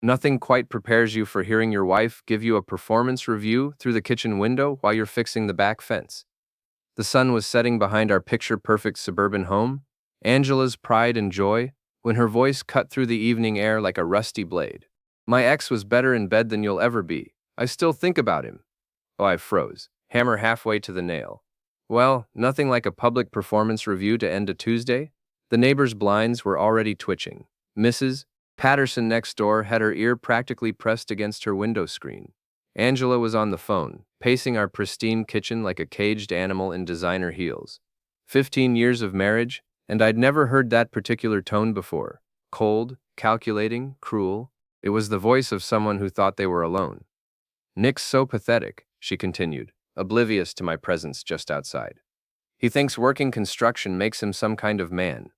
Nothing quite prepares you for hearing your wife give you a performance review through the kitchen window while you're fixing the back fence. The sun was setting behind our picture-perfect suburban home, Angela's pride and joy, when her voice cut through the evening air like a rusty blade. My ex was better in bed than you'll ever be. I still think about him. Oh, I froze, hammer halfway to the nail. Well, nothing like a public performance review to end a Tuesday. The neighbors' blinds were already twitching. Mrs. Patterson next door had her ear practically pressed against her window screen. Angela was on the phone, pacing our pristine kitchen like a caged animal in designer heels. 15 years of marriage, and I'd never heard that particular tone before. Cold, calculating, cruel. It was the voice of someone who thought they were alone. "Nick's so pathetic," she continued, oblivious to my presence just outside. "He thinks working construction makes him some kind of man.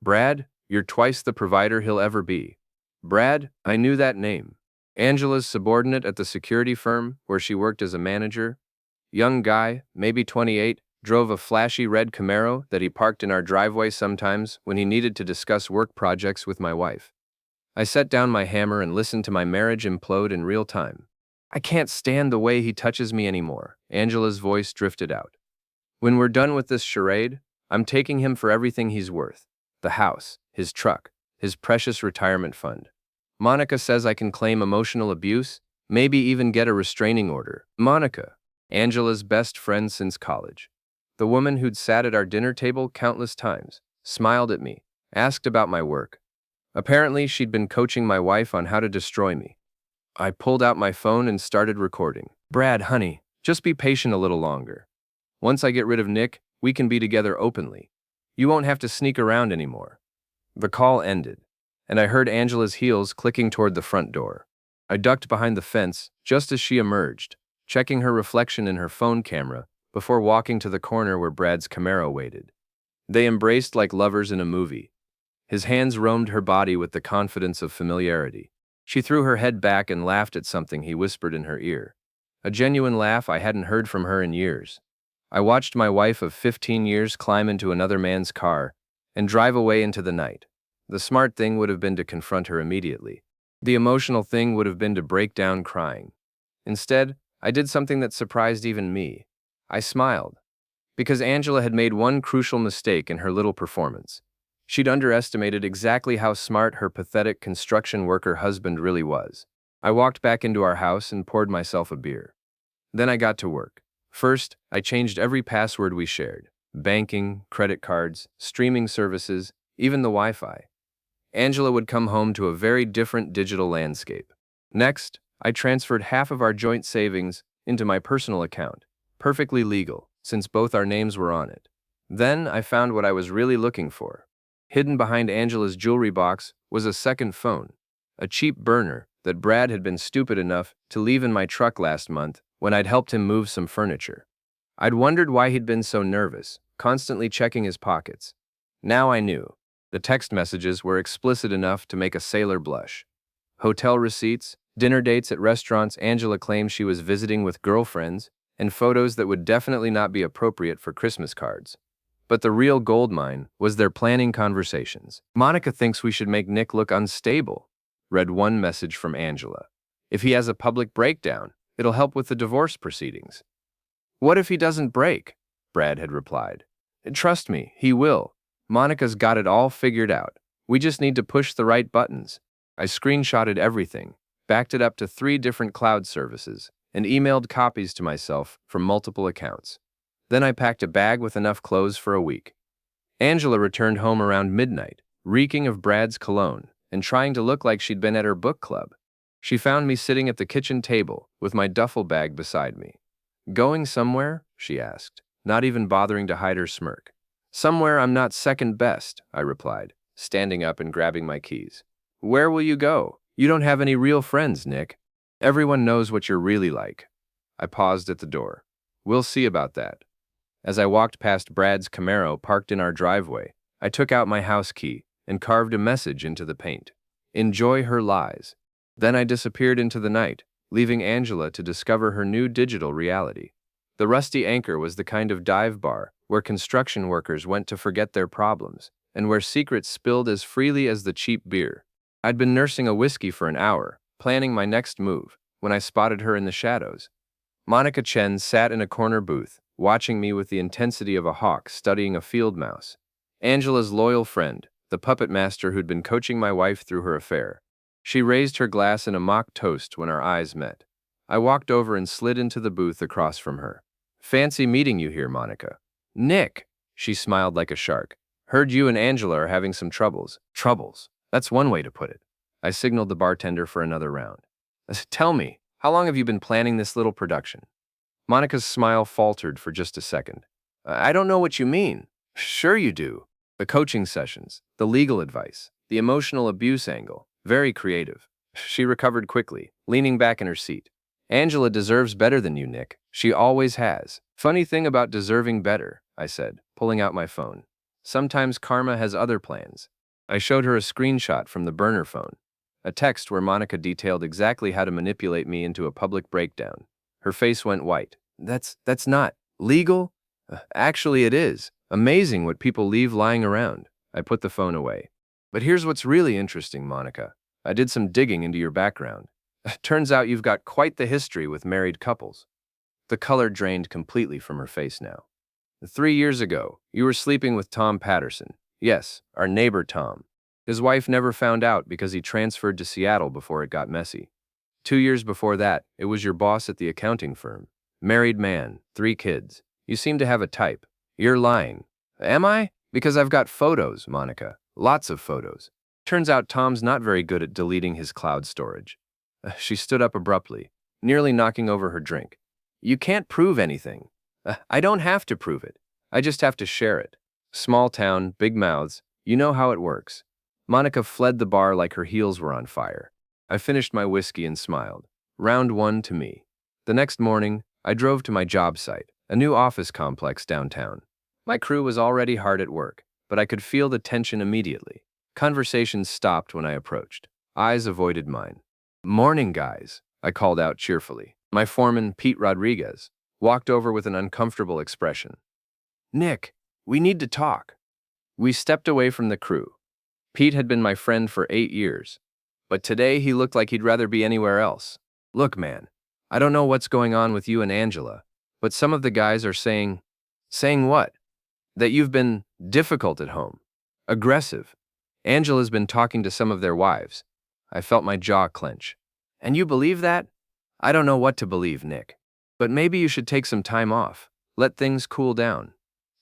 Brad, you're twice the provider he'll ever be." Brad, I knew that name. Angela's subordinate at the security firm where she worked as a manager. Young guy, maybe 28, drove a flashy red Camaro that he parked in our driveway sometimes when he needed to discuss work projects with my wife. I set down my hammer and listened to my marriage implode in real time. "I can't stand the way he touches me anymore," Angela's voice drifted out. "When we're done with this charade, I'm taking him for everything he's worth. The house, his truck, his precious retirement fund. Monica says I can claim emotional abuse, maybe even get a restraining order." Monica, Angela's best friend since college. The woman who'd sat at our dinner table countless times, smiled at me, asked about my work. Apparently, she'd been coaching my wife on how to destroy me. I pulled out my phone and started recording. "Brad, honey, just be patient a little longer. Once I get rid of Nick, we can be together openly. You won't have to sneak around anymore." The call ended, and I heard Angela's heels clicking toward the front door. I ducked behind the fence just as she emerged, checking her reflection in her phone camera before walking to the corner where Brad's Camaro waited. They embraced like lovers in a movie. His hands roamed her body with the confidence of familiarity. She threw her head back and laughed at something he whispered in her ear. A genuine laugh I hadn't heard from her in years. I watched my wife of 15 years climb into another man's car and drive away into the night. The smart thing would have been to confront her immediately. The emotional thing would have been to break down crying. Instead, I did something that surprised even me. I smiled. Because Angela had made one crucial mistake in her little performance. She'd underestimated exactly how smart her pathetic construction worker husband really was. I walked back into our house and poured myself a beer. Then I got to work. First, I changed every password we shared. Banking, credit cards, streaming services, even the Wi-Fi. Angela would come home to a very different digital landscape. Next, I transferred half of our joint savings into my personal account, perfectly legal, since both our names were on it. Then I found what I was really looking for. Hidden behind Angela's jewelry box was a second phone, a cheap burner that Brad had been stupid enough to leave in my truck last month when I'd helped him move some furniture. I'd wondered why he'd been so nervous, constantly checking his pockets. Now I knew. The text messages were explicit enough to make a sailor blush. Hotel receipts, dinner dates at restaurants Angela claimed she was visiting with girlfriends, and photos that would definitely not be appropriate for Christmas cards. But the real goldmine was their planning conversations. "Monica thinks we should make Nick look unstable," read one message from Angela. "If he has a public breakdown, it'll help with the divorce proceedings." "What if he doesn't break?" Brad had replied. "Trust me, he will. Monica's got it all figured out. We just need to push the right buttons." I screenshotted everything, backed it up to 3 different cloud services, and emailed copies to myself from multiple accounts. Then I packed a bag with enough clothes for a week. Angela returned home around midnight, reeking of Brad's cologne, and trying to look like she'd been at her book club. She found me sitting at the kitchen table with my duffel bag beside me. "Going somewhere?" she asked, not even bothering to hide her smirk. "Somewhere I'm not second best," I replied, standing up and grabbing my keys. "Where will you go? You don't have any real friends, Nick. Everyone knows what you're really like." I paused at the door. "We'll see about that." As I walked past Brad's Camaro parked in our driveway, I took out my house key and carved a message into the paint. "Enjoy her lies." Then I disappeared into the night, leaving Angela to discover her new digital reality. The Rusty Anchor was the kind of dive bar where construction workers went to forget their problems, and where secrets spilled as freely as the cheap beer. I'd been nursing a whiskey for an hour planning my next move, when I spotted her in the shadows. Monica Chen sat in a corner booth, watching me with the intensity of a hawk studying a field mouse. Angela's loyal friend, the puppet master who'd been coaching my wife through her affair. She raised her glass in a mock toast when our eyes met. I walked over and slid into the booth across from her. Fancy meeting you here, Monica. Nick, she smiled like a shark. Heard you and Angela are having some troubles. Troubles? That's one way to put it. I signaled the bartender for another round. Tell me, how long have you been planning this little production? Monica's smile faltered for just a second. I don't know what you mean. Sure you do. The coaching sessions, the legal advice, the emotional abuse angle. Very creative. She recovered quickly, leaning back in her seat. Angela deserves better than you, Nick. She always has. Funny thing about deserving better, I said, pulling out my phone. Sometimes karma has other plans. I showed her a screenshot from the burner phone, a text where Monica detailed exactly how to manipulate me into a public breakdown. Her face went white. That's not legal? Actually, it is. Amazing what people leave lying around. I put the phone away. But here's what's really interesting, Monica. I did some digging into your background. Turns out you've got quite the history with married couples. The color drained completely from her face now. 3 years ago, you were sleeping with Tom Patterson. Yes, our neighbor Tom. His wife never found out because he transferred to Seattle before it got messy. 2 years before that, it was your boss at the accounting firm. Married man, 3 kids. You seem to have a type. You're lying. Am I? Because I've got photos, Monica. Lots of photos. Turns out Tom's not very good at deleting his cloud storage. She stood up abruptly, nearly knocking over her drink. You can't prove anything. I don't have to prove it. I just have to share it. Small town, big mouths. You know how it works. Monica fled the bar like her heels were on fire. I finished my whiskey and smiled. Round 1 to me. The next morning, I drove to my job site, a new office complex downtown. My crew was already hard at work, but I could feel the tension immediately. Conversations stopped when I approached. Eyes avoided mine. Morning, guys, I called out cheerfully. My foreman, Pete Rodriguez, walked over with an uncomfortable expression. Nick, we need to talk. We stepped away from the crew. Pete had been my friend for 8 years, but today he looked like he'd rather be anywhere else. Look, man, I don't know what's going on with you and Angela, but some of the guys are saying what? That you've been difficult at home, aggressive. Angela's been talking to some of their wives. I felt my jaw clench. And you believe that? I don't know what to believe, Nick. But maybe you should take some time off. Let things cool down.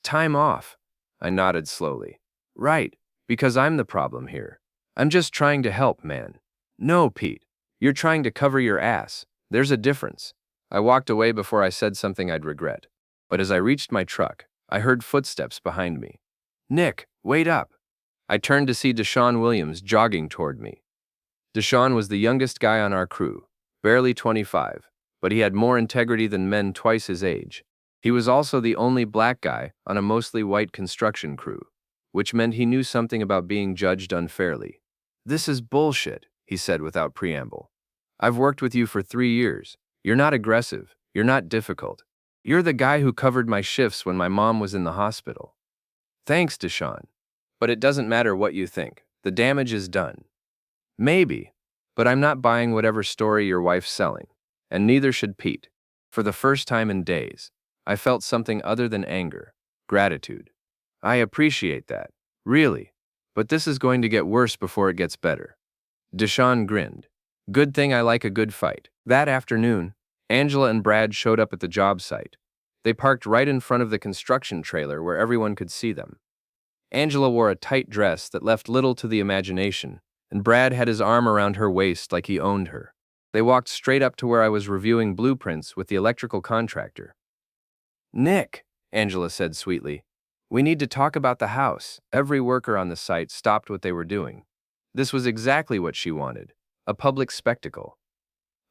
Time off? I nodded slowly. Right, because I'm the problem here. I'm just trying to help, man. No, Pete. You're trying to cover your ass. There's a difference. I walked away before I said something I'd regret. But as I reached my truck, I heard footsteps behind me. Nick, wait up. I turned to see Deshaun Williams jogging toward me. Deshaun was the youngest guy on our crew, barely 25, but he had more integrity than men twice his age. He was also the only black guy on a mostly white construction crew, which meant he knew something about being judged unfairly. This is bullshit, he said without preamble. I've worked with you for 3 years. You're not aggressive. You're not difficult. You're the guy who covered my shifts when my mom was in the hospital. Thanks, Deshaun. But it doesn't matter what you think. The damage is done. Maybe, but I'm not buying whatever story your wife's selling, and neither should Pete. For the first time in days, I felt something other than anger, gratitude. I appreciate that, really, but this is going to get worse before it gets better. Deshaun grinned. Good thing I like a good fight. That afternoon, Angela and Brad showed up at the job site. They parked right in front of the construction trailer where everyone could see them. Angela wore a tight dress that left little to the imagination, and Brad had his arm around her waist like he owned her. They walked straight up to where I was reviewing blueprints with the electrical contractor. Nick, Angela said sweetly, we need to talk about the house. Every worker on the site stopped what they were doing. This was exactly what she wanted, a public spectacle.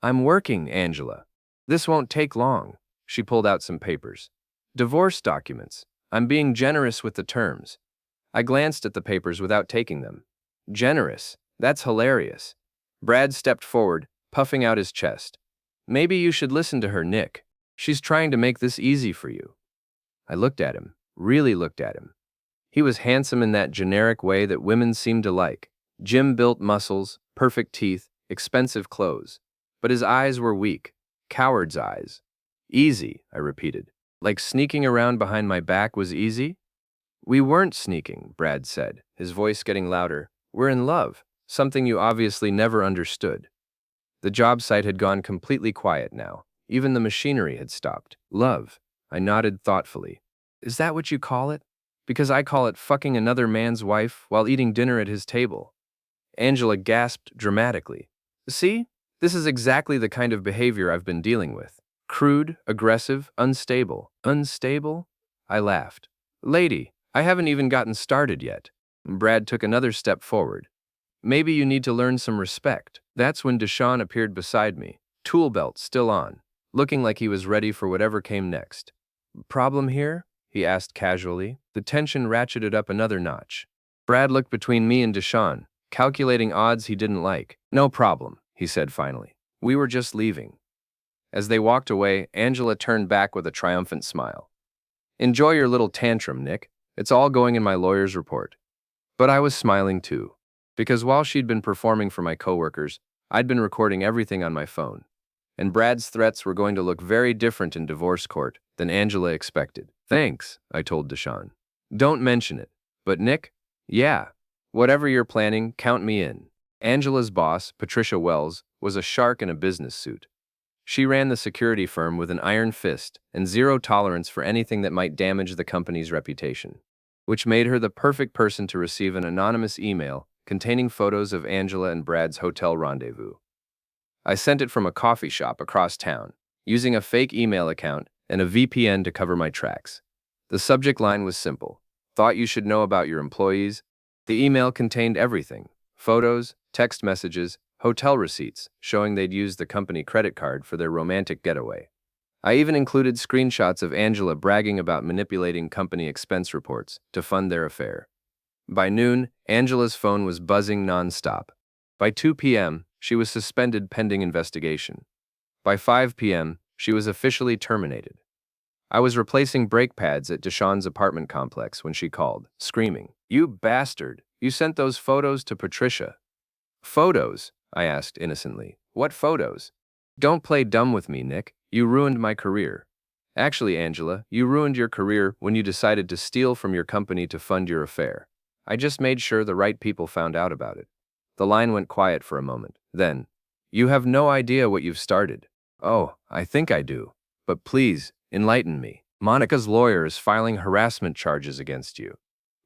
I'm working, Angela. This won't take long. She pulled out some papers. Divorce documents. I'm being generous with the terms. I glanced at the papers without taking them. Generous? That's hilarious. Brad stepped forward, puffing out his chest. Maybe you should listen to her, Nick. She's trying to make this easy for you. I looked at him, really looked at him. He was handsome in that generic way that women seem to like. Gym-built muscles, perfect teeth, expensive clothes. But his eyes were weak, coward's eyes. Easy, I repeated. Like sneaking around behind my back was easy? We weren't sneaking, Brad said, his voice getting louder. We're in love, something you obviously never understood. The job site had gone completely quiet now. Even the machinery had stopped. Love. I nodded thoughtfully. Is that what you call it? Because I call it fucking another man's wife while eating dinner at his table. Angela gasped dramatically. See? This is exactly the kind of behavior I've been dealing with. Crude, aggressive, unstable. Unstable? I laughed. Lady, I haven't even gotten started yet. Brad took another step forward. Maybe you need to learn some respect. That's when Deshaun appeared beside me, tool belt still on, looking like he was ready for whatever came next. Problem here? He asked casually. The tension ratcheted up another notch. Brad looked between me and Deshaun, calculating odds he didn't like. No problem, he said finally. We were just leaving. As they walked away, Angela turned back with a triumphant smile. Enjoy your little tantrum, Nick. It's all going in my lawyer's report. But I was smiling too, because while she'd been performing for my coworkers, I'd been recording everything on my phone. And Brad's threats were going to look very different in divorce court than Angela expected. Thanks, I told Deshaun. Don't mention it. But Nick? Yeah. Whatever you're planning, count me in. Angela's boss, Patricia Wells, was a shark in a business suit. She ran the security firm with an iron fist and zero tolerance for anything that might damage the company's reputation, which made her the perfect person to receive an anonymous email containing photos of Angela and Brad's hotel rendezvous. I sent it from a coffee shop across town, using a fake email account and a VPN to cover my tracks. The subject line was simple. Thought you should know about your employees. The email contained everything: photos, text messages, hotel receipts showing they'd used the company credit card for their romantic getaway. I even included screenshots of Angela bragging about manipulating company expense reports to fund their affair. By noon, Angela's phone was buzzing nonstop. By 2 p.m., she was suspended pending investigation. By 5 p.m., she was officially terminated. I was replacing brake pads at Deshaun's apartment complex when she called, screaming, "You bastard! You sent those photos to Patricia." Photos? I asked innocently. What photos? Don't play dumb with me, Nick. You ruined my career. Actually, Angela, you ruined your career when you decided to steal from your company to fund your affair. I just made sure the right people found out about it. The line went quiet for a moment. Then, you have no idea what you've started. Oh, I think I do. But please, enlighten me. Monica's lawyer is filing harassment charges against you.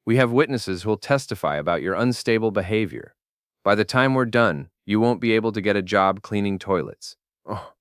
We have witnesses who'll testify about your unstable behavior. By the time we're done, you won't be able to get a job cleaning toilets. Oh.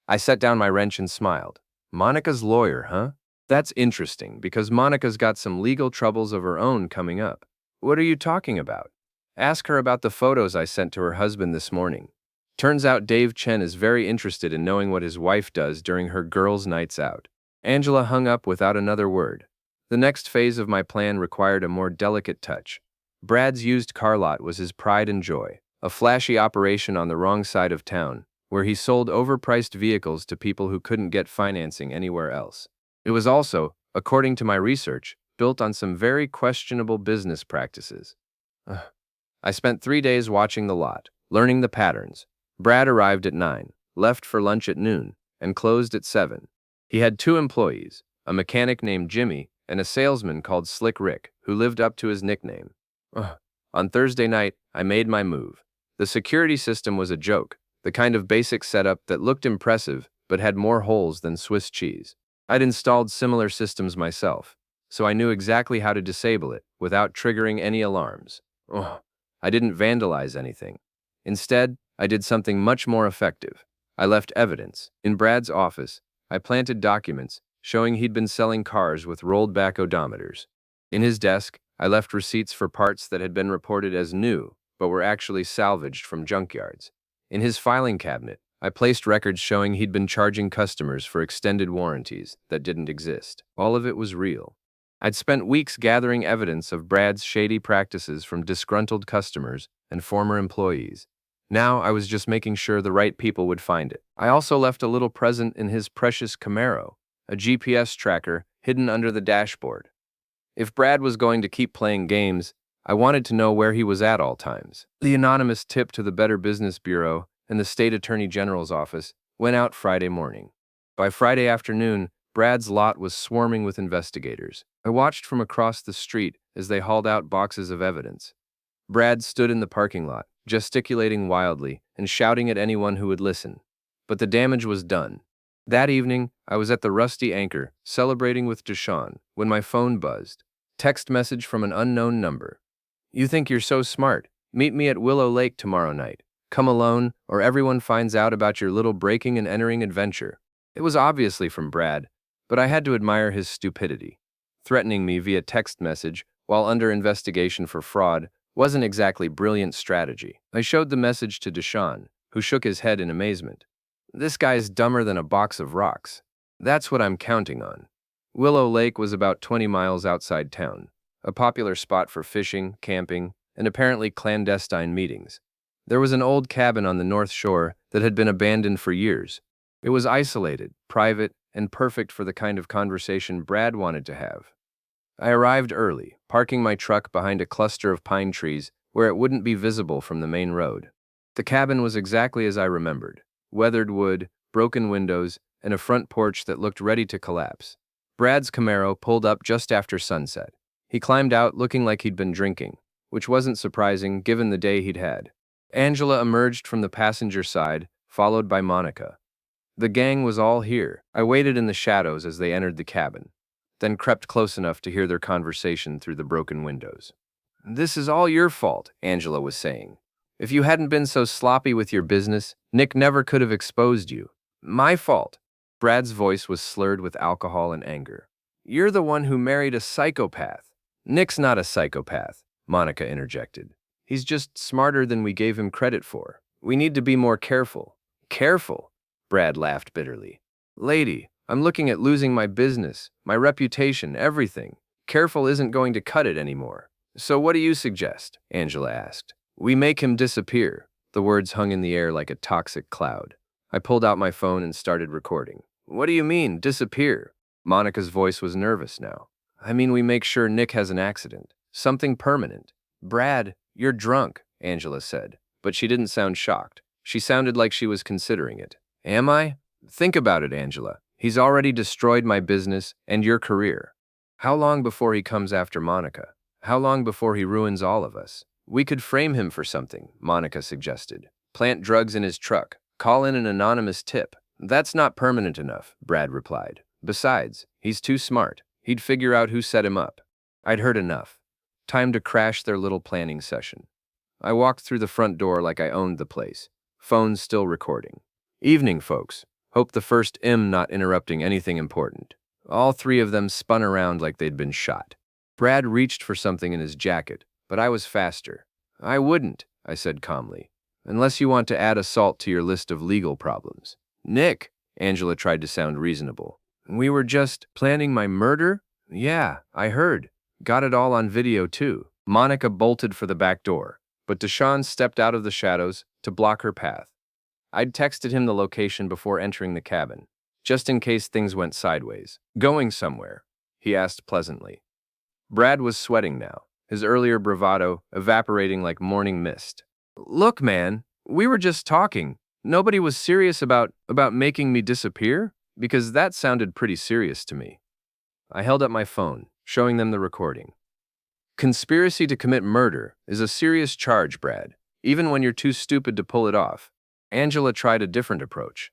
I set down my wrench and smiled. Monica's lawyer, huh? That's interesting, because Monica's got some legal troubles of her own coming up. What are you talking about? Ask her about the photos I sent to her husband this morning. Turns out Dave Chen is very interested in knowing what his wife does during her girls' nights out. Angela hung up without another word. The next phase of my plan required a more delicate touch. Brad's used car lot was his pride and joy, a flashy operation on the wrong side of town, where he sold overpriced vehicles to people who couldn't get financing anywhere else. It was also, according to my research, built on some very questionable business practices. I spent 3 days watching the lot, learning the patterns. Brad arrived at 9, left for lunch at noon, and closed at 7. He had 2 employees, a mechanic named Jimmy and a salesman called Slick Rick, who lived up to his nickname. On Thursday night, I made my move. The security system was a joke, the kind of basic setup that looked impressive but had more holes than Swiss cheese. I'd installed similar systems myself, so I knew exactly how to disable it without triggering any alarms. I didn't vandalize anything. Instead, I did something much more effective. I left evidence. In Brad's office, I planted documents showing he'd been selling cars with rolled-back odometers. In his desk, I left receipts for parts that had been reported as new, but were actually salvaged from junkyards. In his filing cabinet, I placed records showing he'd been charging customers for extended warranties that didn't exist. All of it was real. I'd spent weeks gathering evidence of Brad's shady practices from disgruntled customers and former employees. Now I was just making sure the right people would find it. I also left a little present in his precious Camaro, a GPS tracker hidden under the dashboard. If Brad was going to keep playing games, I wanted to know where he was at all times. The anonymous tip to the Better Business Bureau and the State Attorney General's office went out Friday morning. By Friday afternoon, Brad's lot was swarming with investigators. I watched from across the street as they hauled out boxes of evidence. Brad stood in the parking lot, gesticulating wildly and shouting at anyone who would listen. But the damage was done. That evening, I was at the Rusty Anchor, celebrating with Deshawn, when my phone buzzed. Text message from an unknown number. "You think you're so smart. Meet me at Willow Lake tomorrow night. Come alone, or everyone finds out about your little breaking and entering adventure." It was obviously from Brad, but I had to admire his stupidity. Threatening me via text message while under investigation for fraud wasn't exactly brilliant strategy. I showed the message to Deshawn, who shook his head in amazement. "This guy's dumber than a box of rocks." That's what I'm counting on. Willow Lake was about 20 miles outside town, a popular spot for fishing, camping, and apparently clandestine meetings. There was an old cabin on the North Shore that had been abandoned for years. It was isolated, private, and perfect for the kind of conversation Brad wanted to have. I arrived early, parking my truck behind a cluster of pine trees where it wouldn't be visible from the main road. The cabin was exactly as I remembered: weathered wood, broken windows, and a front porch that looked ready to collapse. Brad's Camaro pulled up just after sunset. He climbed out looking like he'd been drinking, which wasn't surprising given the day he'd had. Angela emerged from the passenger side, followed by Monica. The gang was all here. I waited in the shadows as they entered the cabin, then crept close enough to hear their conversation through the broken windows. "This is all your fault," Angela was saying. "If you hadn't been so sloppy with your business, Nick never could have exposed you." "My fault." Brad's voice was slurred with alcohol and anger. "You're the one who married a psychopath." "Nick's not a psychopath," Monica interjected. "He's just smarter than we gave him credit for. We need to be more careful." "Careful?" Brad laughed bitterly. "Lady, I'm looking at losing my business, my reputation, everything. Careful isn't going to cut it anymore." "So what do you suggest?" Angela asked. "We make him disappear." The words hung in the air like a toxic cloud. I pulled out my phone and started recording. "What do you mean, disappear?" Monica's voice was nervous now. "I mean, we make sure Nick has an accident. Something permanent." "Brad, you're drunk," Angela said, but she didn't sound shocked. She sounded like she was considering it. "Am I?" "Think about it, Angela. He's already destroyed my business and your career. How long before he comes after Monica? How long before he ruins all of us?" "We could frame him for something," Monica suggested. "Plant drugs in his truck. Call in an anonymous tip." "That's not permanent enough," Brad replied. "Besides, he's too smart. He'd figure out who set him up." I'd heard enough. Time to crash their little planning session. I walked through the front door like I owned the place, phones still recording. "Evening, folks. Hope the first not interrupting anything important." All three of them spun around like they'd been shot. Brad reached for something in his jacket, but I was faster. "I wouldn't," I said calmly, "unless you want to add assault to your list of legal problems." "Nick," Angela tried to sound reasonable. "We were just planning my murder?" "Yeah, I heard. Got it all on video, too." Monica bolted for the back door, but Deshawn stepped out of the shadows to block her path. I'd texted him the location before entering the cabin, just in case things went sideways. "Going somewhere?" he asked pleasantly. Brad was sweating now, his earlier bravado evaporating like morning mist. "Look, man, we were just talking. Nobody was serious about making me disappear?" Because that sounded pretty serious to me. I held up my phone, showing them the recording. "Conspiracy to commit murder is a serious charge, Brad, even when you're too stupid to pull it off." Angela tried a different approach.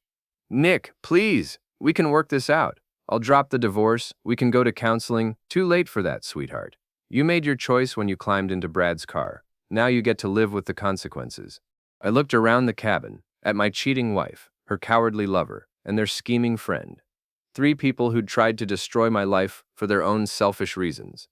"Nick, please, we can work this out. I'll drop the divorce, we can go to counseling." "Too late for that, sweetheart. You made your choice when you climbed into Brad's car. Now you get to live with the consequences." I looked around the cabin, at my cheating wife, her cowardly lover, and their scheming friend. 3 people who'd tried to destroy my life for their own selfish reasons.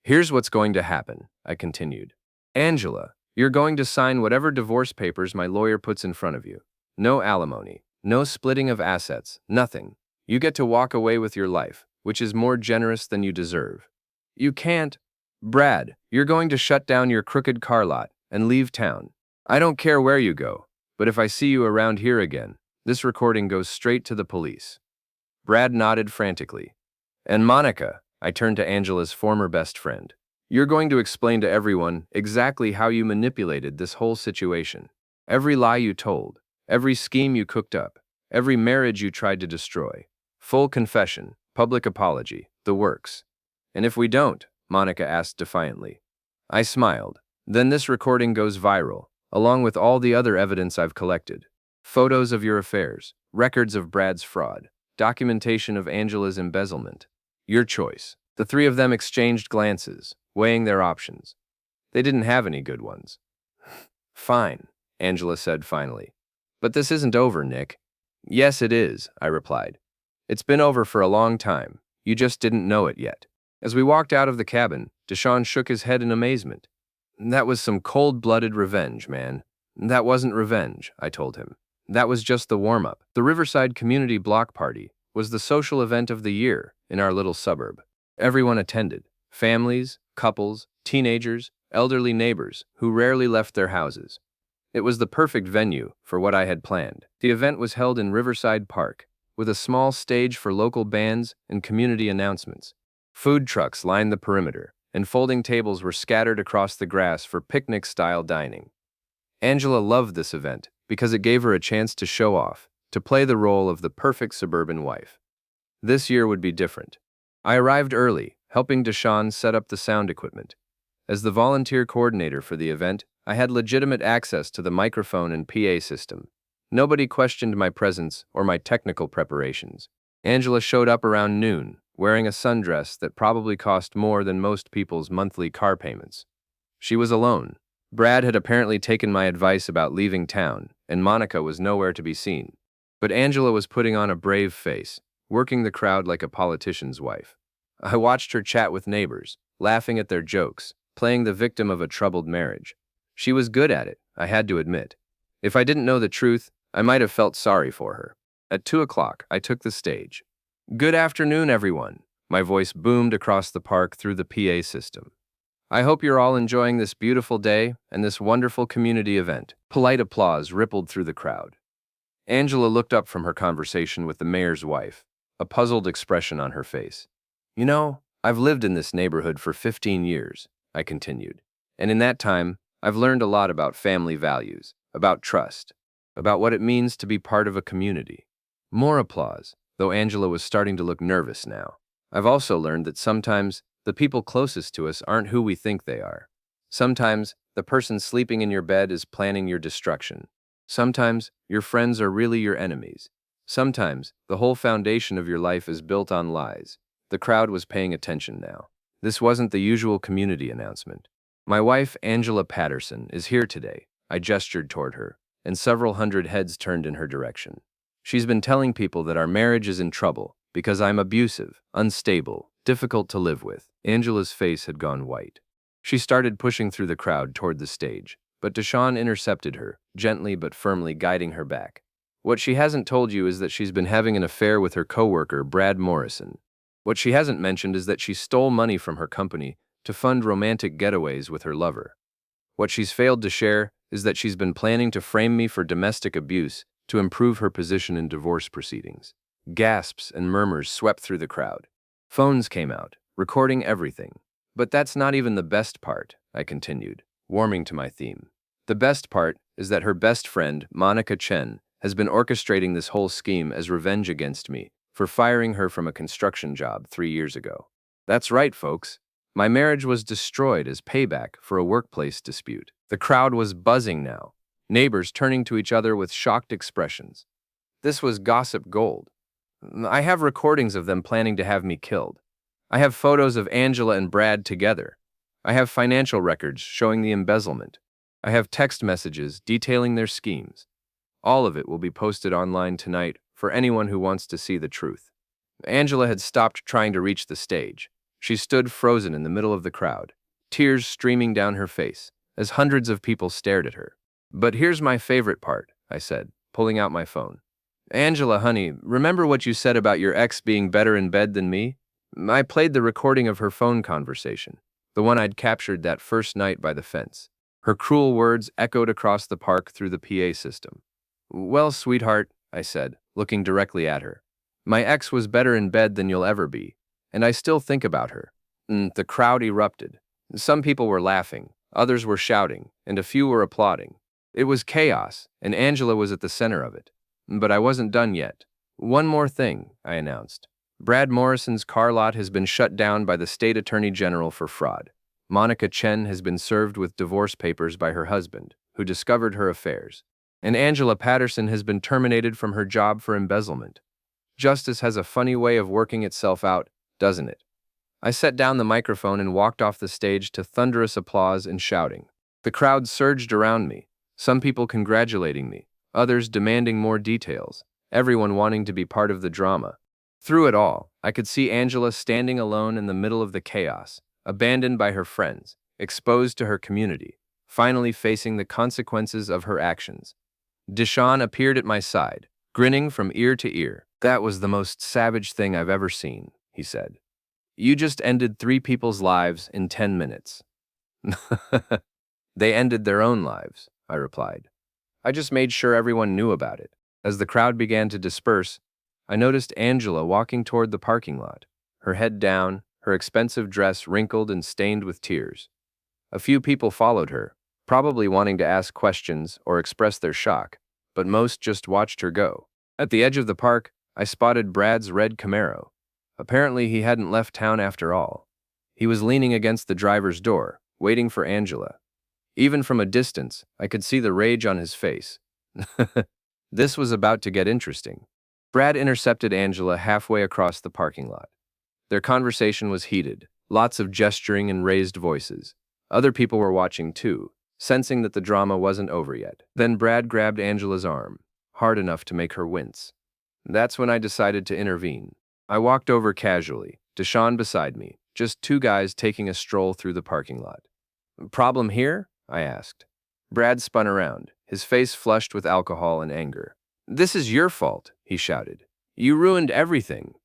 "Here's what's going to happen," I continued. "Angela, you're going to sign whatever divorce papers my lawyer puts in front of you. No alimony, no splitting of assets, nothing. You get to walk away with your life, which is more generous than you deserve." "You can't." "Brad, you're going to shut down your crooked car lot and leave town. I don't care where you go, but if I see you around here again, this recording goes straight to the police." Brad nodded frantically. "And Monica," I turned to Angela's former best friend, You're going to explain to everyone exactly how you manipulated this whole situation. Every lie you told, every scheme you cooked up, every marriage you tried to destroy. Full confession, public apology, the works. And if we don't, Monica asked defiantly. I smiled. Then this recording goes viral, along with all the other evidence I've collected. Photos of your affairs, records of Brad's fraud, documentation of Angela's embezzlement. Your choice. The three of them exchanged glances, weighing their options. They didn't have any good ones. Fine, Angela said finally. But this isn't over, Nick. Yes, it is, I replied. It's been over for a long time. You just didn't know it yet. As we walked out of the cabin, Deshaun shook his head in amazement. That was some cold-blooded revenge, man. That wasn't revenge, I told him. That was just the warm-up. The Riverside Community Block Party was the social event of the year in our little suburb. Everyone attended. Families, couples, teenagers, elderly neighbors who rarely left their houses. It was the perfect venue for what I had planned. The event was held in Riverside Park, with a small stage for local bands and community announcements. Food trucks lined the perimeter, and folding tables were scattered across the grass for picnic-style dining. Angela loved this event because it gave her a chance to show off, to play the role of the perfect suburban wife. This year would be different. I arrived early, helping Deshaun set up the sound equipment. As the volunteer coordinator for the event, I had legitimate access to the microphone and PA system. Nobody questioned my presence or my technical preparations. Angela showed up around noon, wearing a sundress that probably cost more than most people's monthly car payments. She was alone. Brad had apparently taken my advice about leaving town, and Monica was nowhere to be seen. But Angela was putting on a brave face, working the crowd like a politician's wife. I watched her chat with neighbors, laughing at their jokes, playing the victim of a troubled marriage. She was good at it, I had to admit. If I didn't know the truth, I might have felt sorry for her. At 2 o'clock, I took the stage. Good afternoon, everyone. My voice boomed across the park through the PA system. I hope you're all enjoying this beautiful day and this wonderful community event. Polite applause rippled through the crowd. Angela looked up from her conversation with the mayor's wife, a puzzled expression on her face. You know, I've lived in this neighborhood for 15 years, I continued. And in that time, I've learned a lot about family values, about trust, about what it means to be part of a community. More applause, though Angela was starting to look nervous now. I've also learned that sometimes the people closest to us aren't who we think they are. Sometimes the person sleeping in your bed is planning your destruction. Sometimes your friends are really your enemies. Sometimes the whole foundation of your life is built on lies. The crowd was paying attention now. This wasn't the usual community announcement. My wife, Angela Patterson, is here today. I gestured toward her, and several hundred heads turned in her direction. She's been telling people that our marriage is in trouble because I'm abusive, unstable, difficult to live with. Angela's face had gone white. She started pushing through the crowd toward the stage, but Deshaun intercepted her, gently but firmly guiding her back. What she hasn't told you is that she's been having an affair with her coworker, Brad Morrison. What she hasn't mentioned is that she stole money from her company to fund romantic getaways with her lover. What she's failed to share is that she's been planning to frame me for domestic abuse to improve her position in divorce proceedings. Gasps and murmurs swept through the crowd. Phones came out, recording everything. But that's not even the best part, I continued, warming to my theme. The best part is that her best friend, Monica Chen, has been orchestrating this whole scheme as revenge against me for firing her from a construction job 3 years ago. That's right, folks. My marriage was destroyed as payback for a workplace dispute. The crowd was buzzing now, neighbors turning to each other with shocked expressions. This was gossip gold. I have recordings of them planning to have me killed. I have photos of Angela and Brad together. I have financial records showing the embezzlement. I have text messages detailing their schemes. All of it will be posted online tonight for anyone who wants to see the truth. Angela had stopped trying to reach the stage. She stood frozen in the middle of the crowd, tears streaming down her face, as hundreds of people stared at her. But here's my favorite part, I said, pulling out my phone. Angela, honey, remember what you said about your ex being better in bed than me? I played the recording of her phone conversation, the one I'd captured that first night by the fence. Her cruel words echoed across the park through the PA system. Well, sweetheart, I said, looking directly at her. My ex was better in bed than you'll ever be, and I still think about her. The crowd erupted. Some people were laughing, others were shouting, and a few were applauding. It was chaos, and Angela was at the center of it. But I wasn't done yet. One more thing, I announced. Brad Morrison's car lot has been shut down by the state attorney general for fraud. Monica Chen has been served with divorce papers by her husband, who discovered her affairs. And Angela Patterson has been terminated from her job for embezzlement. Justice has a funny way of working itself out, doesn't it? I set down the microphone and walked off the stage to thunderous applause and shouting. The crowd surged around me, some people congratulating me, others demanding more details, everyone wanting to be part of the drama. Through it all, I could see Angela standing alone in the middle of the chaos, abandoned by her friends, exposed to her community, finally facing the consequences of her actions. Deshaun appeared at my side, grinning from ear to ear. "That was the most savage thing I've ever seen," he said. "You just ended 3 people's lives in 10 minutes. They ended their own lives," I replied. "I just made sure everyone knew about it." As the crowd began to disperse, I noticed Angela walking toward the parking lot, her head down, her expensive dress wrinkled and stained with tears. A few people followed her, probably wanting to ask questions or express their shock, but most just watched her go. At the edge of the park, I spotted Brad's red Camaro. Apparently, he hadn't left town after all. He was leaning against the driver's door, waiting for Angela. Even from a distance, I could see the rage on his face. This was about to get interesting. Brad intercepted Angela halfway across the parking lot. Their conversation was heated, lots of gesturing and raised voices. Other people were watching too, sensing that the drama wasn't over yet. Then Brad grabbed Angela's arm, hard enough to make her wince. That's when I decided to intervene. I walked over casually, Deshaun beside me, just 2 guys taking a stroll through the parking lot. "Problem here?" I asked. Brad spun around, his face flushed with alcohol and anger. "This is your fault," he shouted. "You ruined everything."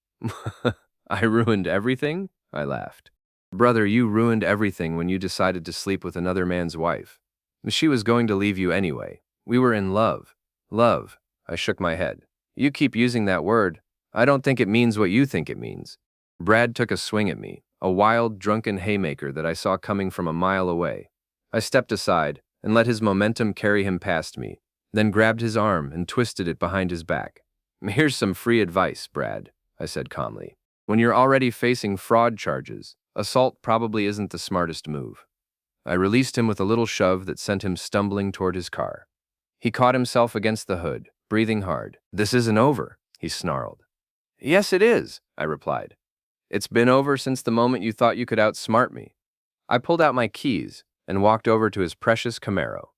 "I ruined everything?" I laughed. "Brother, you ruined everything when you decided to sleep with another man's wife. She was going to leave you anyway. We were in love." "Love?" I shook my head. "You keep using that word. I don't think it means what you think it means." Brad took a swing at me, a wild, drunken haymaker that I saw coming from a mile away. I stepped aside and let his momentum carry him past me, then grabbed his arm and twisted it behind his back. "Here's some free advice, Brad," I said calmly. "When you're already facing fraud charges, assault probably isn't the smartest move." I released him with a little shove that sent him stumbling toward his car. He caught himself against the hood, breathing hard. "This isn't over," he snarled. "Yes, it is," I replied. "It's been over since the moment you thought you could outsmart me." I pulled out my keys and walked over to his precious Camaro,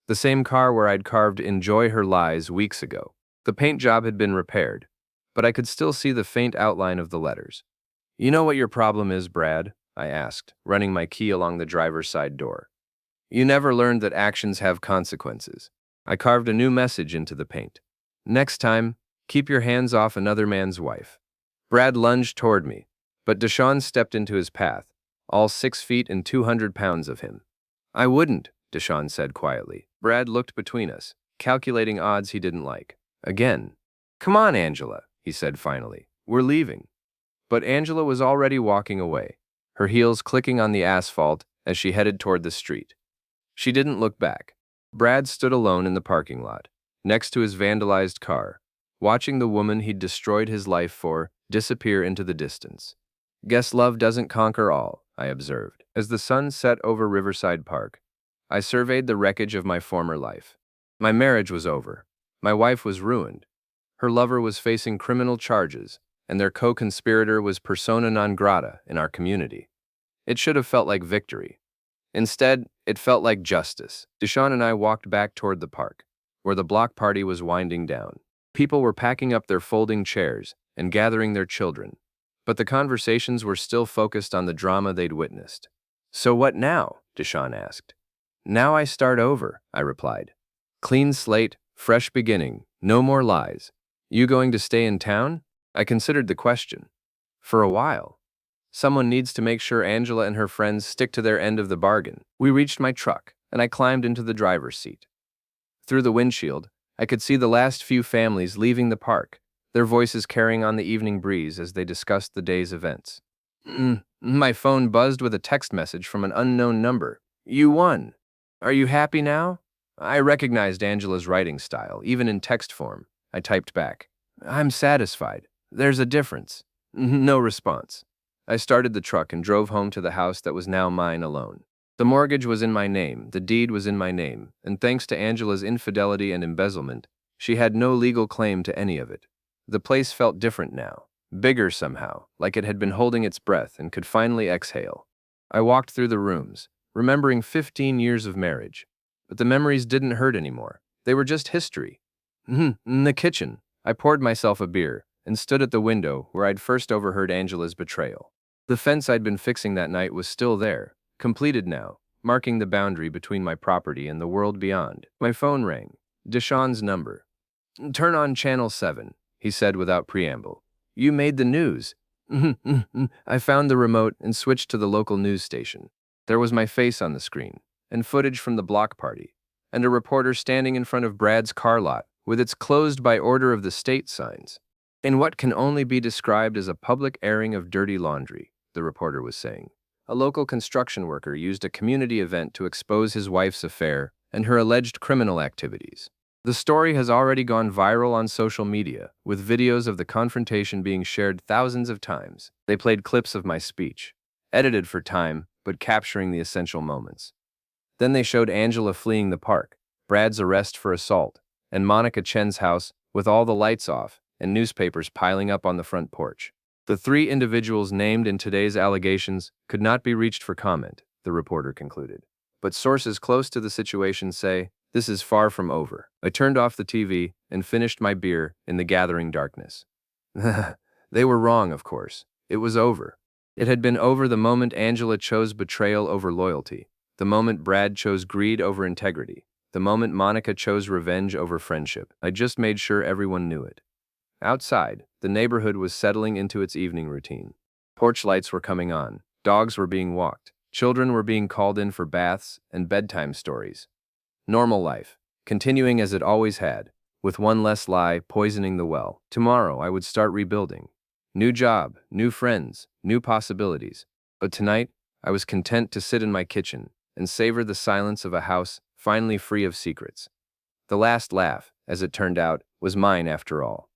the same car where I'd carved "Enjoy Her Lies" weeks ago. The paint job had been repaired, but I could still see the faint outline of the letters. "You know what your problem is, Brad?" I asked, running my key along the driver's side door. "You never learned that actions have consequences." I carved a new message into the paint. "Next time, keep your hands off another man's wife." Brad lunged toward me, but Deshaun stepped into his path, all 6 feet and 200 pounds of him. "I wouldn't," Deshaun said quietly. Brad looked between us, calculating odds he didn't like. Again. "Come on, Angela," he said finally. "We're leaving." But Angela was already walking away, her heels clicking on the asphalt as she headed toward the street. She didn't look back. Brad stood alone in the parking lot, next to his vandalized car, watching the woman he'd destroyed his life for disappear into the distance. "Guess love doesn't conquer all," I observed. As the sun set over Riverside Park, I surveyed the wreckage of my former life. My marriage was over. My wife was ruined. Her lover was facing criminal charges, and their co-conspirator was persona non grata in our community. It should have felt like victory. Instead, it felt like justice. Deshaun and I walked back toward the park, where the block party was winding down. People were packing up their folding chairs and gathering their children, but the conversations were still focused on the drama they'd witnessed. "So what now?" Deshaun asked. "Now I start over," I replied. "Clean slate, fresh beginning, no more lies. You going to stay in town?" I considered the question. "For a while. Someone needs to make sure Angela and her friends stick to their end of the bargain." We reached my truck, and I climbed into the driver's seat. Through the windshield, I could see the last few families leaving the park, their voices carrying on the evening breeze as they discussed the day's events. My phone buzzed with a text message from an unknown number. You won. Are you happy now? I recognized Angela's writing style, even in text form. I typed back. I'm satisfied. There's a difference. No response. I started the truck and drove home to the house that was now mine alone. The mortgage was in my name, the deed was in my name, and thanks to Angela's infidelity and embezzlement, she had no legal claim to any of it. The place felt different now, bigger somehow, like it had been holding its breath and could finally exhale. I walked through the rooms, remembering 15 years of marriage. But the memories didn't hurt anymore. They were just history. In the kitchen, I poured myself a beer and stood at the window where I'd first overheard Angela's betrayal. The fence I'd been fixing that night was still there, completed now, marking the boundary between my property and the world beyond. My phone rang. Deshawn's number. Turn on channel 7, he said without preamble. You made the news. I found the remote and switched to the local news station. There was my face on the screen, and footage from the block party, and a reporter standing in front of Brad's car lot with its closed by order of the state signs. In what can only be described as a public airing of dirty laundry, the reporter was saying. A local construction worker used a community event to expose his wife's affair and her alleged criminal activities. The story has already gone viral on social media, with videos of the confrontation being shared thousands of times. They played clips of my speech, edited for time, but capturing the essential moments. Then they showed Angela fleeing the park, Brad's arrest for assault, and Monica Chen's house with all the lights off and newspapers piling up on the front porch. The three individuals named in today's allegations could not be reached for comment, the reporter concluded. But sources close to the situation say, this is far from over. I turned off the TV and finished my beer in the gathering darkness. They were wrong, of course. It was over. It had been over the moment Angela chose betrayal over loyalty, the moment Brad chose greed over integrity, the moment Monica chose revenge over friendship. I just made sure everyone knew it. Outside, the neighborhood was settling into its evening routine. Porch lights were coming on, dogs were being walked, children were being called in for baths and bedtime stories. Normal life, continuing as it always had, with one less lie poisoning the well. Tomorrow I would start rebuilding. New job, new friends, new possibilities. But tonight, I was content to sit in my kitchen and savor the silence of a house finally free of secrets. The last laugh, as it turned out, was mine after all.